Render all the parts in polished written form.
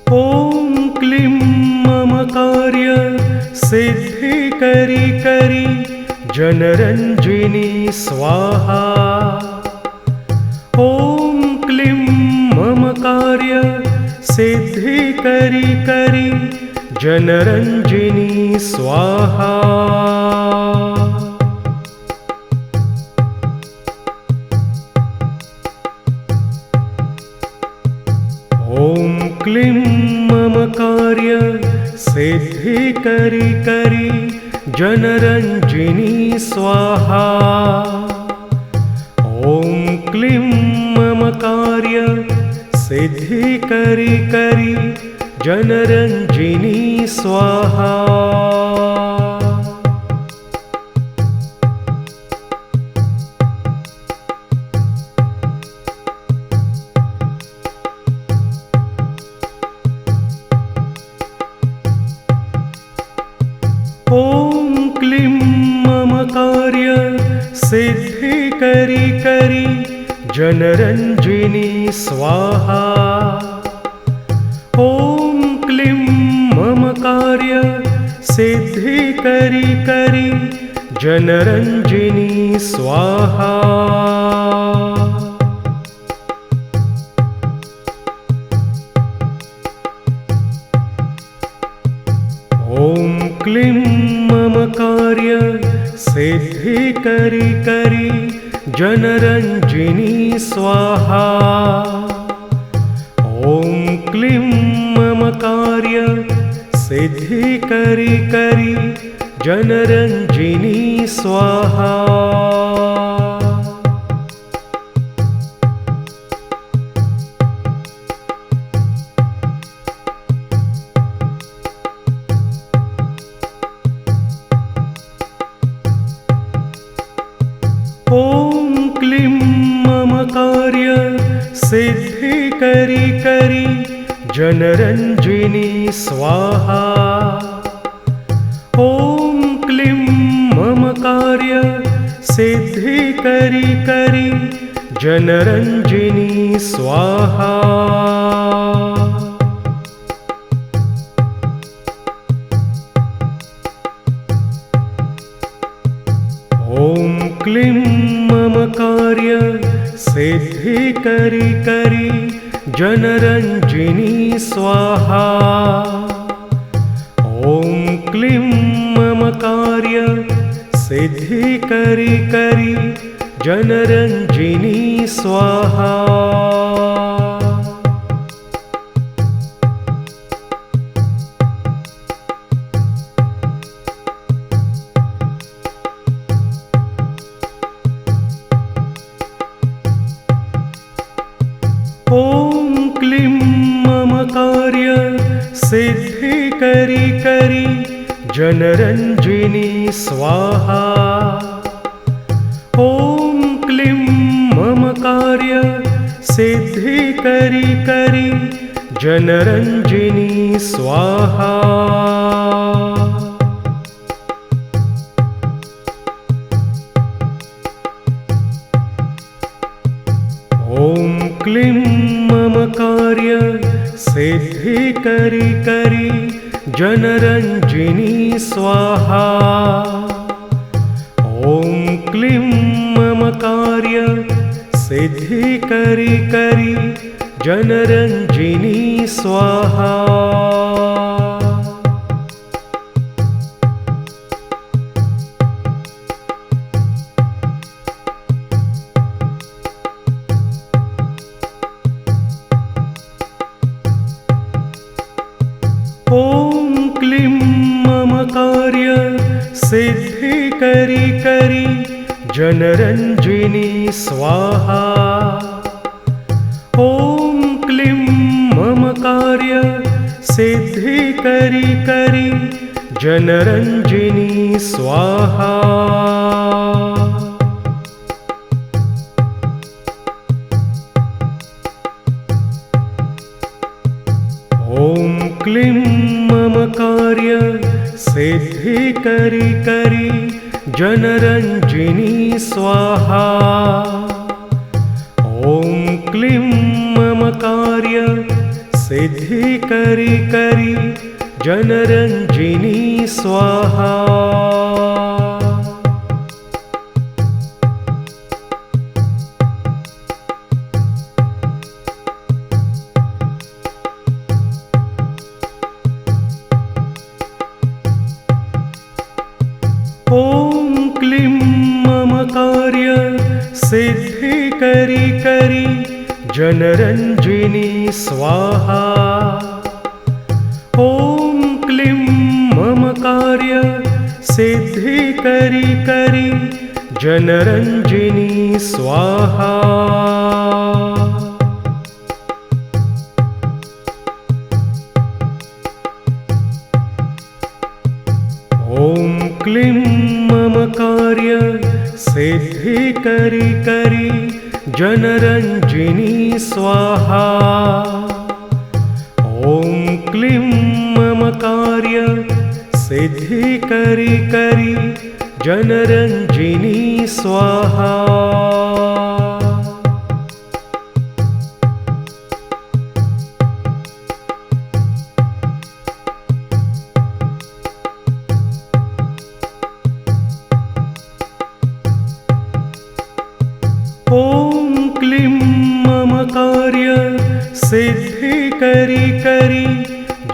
ॐ क्लीं मम कार्य सिद्धि करी करी जनरञ्जिनी स्वाहा। ॐ क्लीं मम कार्य सिद्धि करी करी जनरञ्जिनी स्वाहा। ॐ क्लीं मम कार्य सिद्धि करी करी जनरञ्जिनी स्वाहा। ॐ क्लीं मम कार्य सिद्धि करी करी जनरञ्जिनी स्वाहा। ॐ क्लीं मम कार्य सिद्धि करी करी जनरञ्जिनी स्वाहा। ॐ क्लीं मम कार्य सिद्धि करी करी जनरञ्जिनी स्वाहा। ॐ क्लीं मम कार्य सिद्धि करी करी जनरञ्जिनी स्वाहा। ॐ क्लीं मम कार्य सिद्धि करी करी जनरञ्जिनी स्वाहा। ॐ क्लीं मम कार्य सिद्धि करी करी जनरञ्जिनी स्वाहा। ॐ क्लीं मम कार्य सिद्धि करी करी जनरञ्जिनी स्वाहा। ॐ क्लीं मम कार्य सिद्धि करी करी जनरञ्जिनी स्वाहा। ॐ क्लीं मम कार्य सिद्धि करी करी जनरञ्जिनी स्वाहा। ॐ क्लीं मम कार्य सिद्धि करी करी जनरञ्जिनी स्वाहा। ॐ क्लीं मम कार्य सिद्धि करी करी जनरञ्जिनी स्वाहा। ॐ क्लीं मम कार्य सिद्धि करी करी जनरञ्जिनी स्वाहा। ॐ क्लीं मम कार्य सिद्धि करी करी जनरञ्जिनी स्वाहा। ॐ क्लीं मम कार्य सिद्धि करी करी जनरञ्जिनी स्वाहा। ॐ क्लीं मम कार्य सिद्धि करी करी जनरञ्जिनी स्वाहा। ॐ क्लीं मम कार्य सिद्धि करी करी जनरञ्जिनी स्वाहा। ॐ क्लीं मम कार्य सिद्धि करी करी जनरंजिनी स्वाहा। ॐ क्लीं मम कार्य सिद्धि करी करी जनरंजिनी स्वाहा। ॐ क्लीं मम कार्य सिद्धि करी करी जनरंजिनी स्वाहा। ॐ क्लीं मम कार्य सिद्धि करी करी जनरंजिनी स्वाहा। ॐ क्लीं मम कार्य सिद्धि करी करी जनरंजिनी स्वाहा। ॐ क्लीं मम कार्य सिद्धि करी करी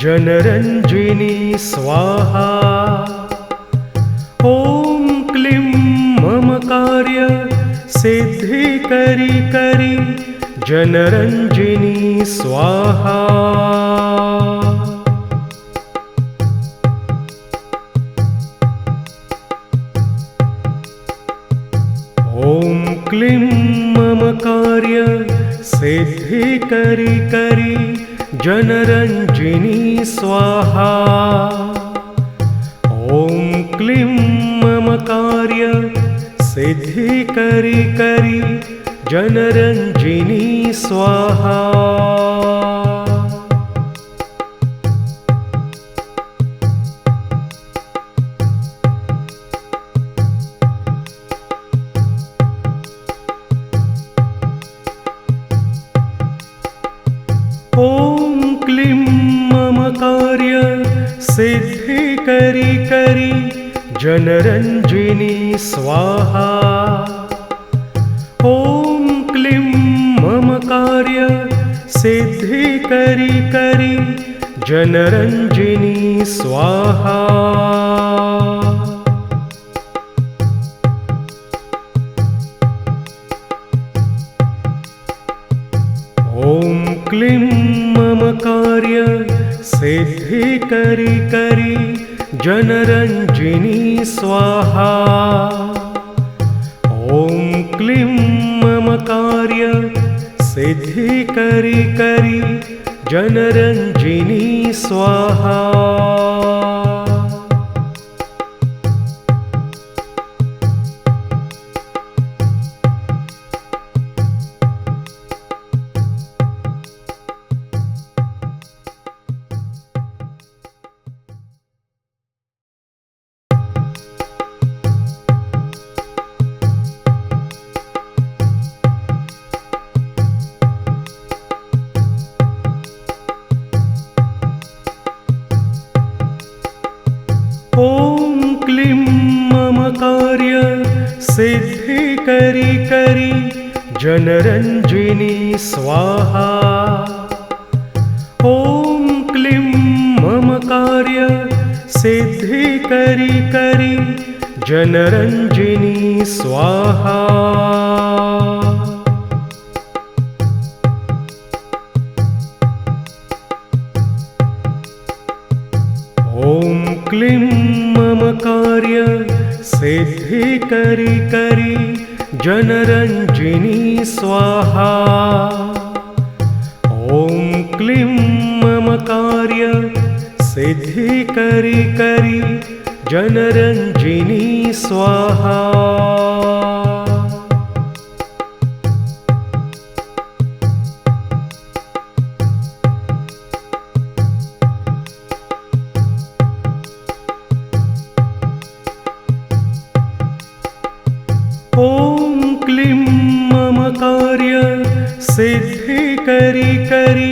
जनरंजिनी स्वाहा। ॐ क्लीं मम कार्य सिद्धि करी करी जनरंजिनी स्वाहा। ॐ क्लीं मम कार्य सिद्धि करी करी जनरंजिनी स्वाहा। ॐ क्लीं मम कार्य सिद्धि करी करी जनरंजिनी स्वाहा। ॐ क्लीं मम कार्य सिद्धि करी करी जनरंजिनी स्वाहा। ॐ क्लीं मम कार्य सिद्धि करी करी जनरंजिनी स्वाहा। ॐ क्लीं मम कार्य सिद्धि करी करी जनरंजिनी स्वाहा। ॐ क्लीं मम कार्य सिद्धि करी करी जनरंजिनी स्वाहा। ॐ क्लीं मम कार्य सिद्धि करी करी जनरंजिनी स्वाहा। ॐ क्लीं मम कार्य सिद्धि करी करी जनरंजिनी स्वाहा। ॐ क्लीं मम कार्य सिद्धि करी करी जनरंजिनी स्वाहा। ॐ क्लीं मम कार्य सिद्धि करी करी जनरंजिनी स्वाहा। ॐ क्लीं मम कार्य सिद्धि करी करी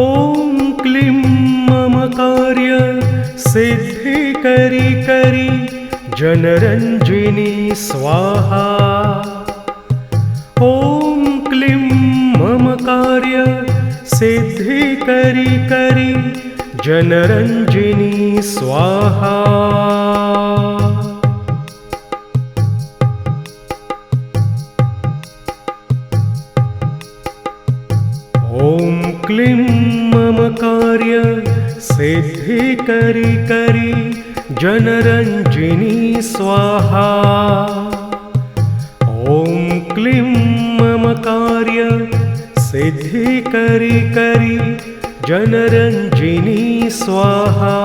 ॐ क्लीं मम कार्य सिद्धि करी जनरञ्जिनी स्वाहा। ॐ क्लीं मम कार्य सिद्धि करी जनरञ्जिनी स्वाहा। ॐ क्लीं मम कार्य सिद्धि करी जनरञ्जिनी स्वाहा। ॐ क्लीं मम कार्य सिद्धि करी जनरञ्जिनी स्वाहा।